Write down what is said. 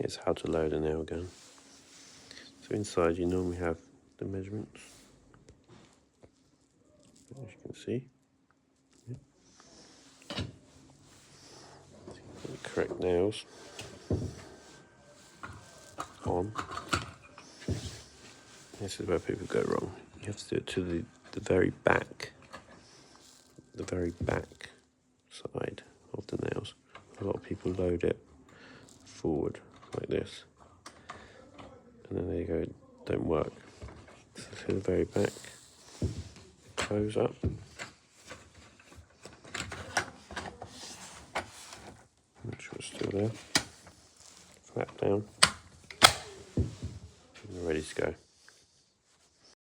Here's how to load a nail gun. So inside you normally have the measurements, as you can see. Put the correct nails on. This is where people go wrong. You have to do it to the very back side of the nails. A lot of people load it forward like this, and then they go, don't work. So to the very back, close up. Make sure it's still there. Flap down. And you're ready to go.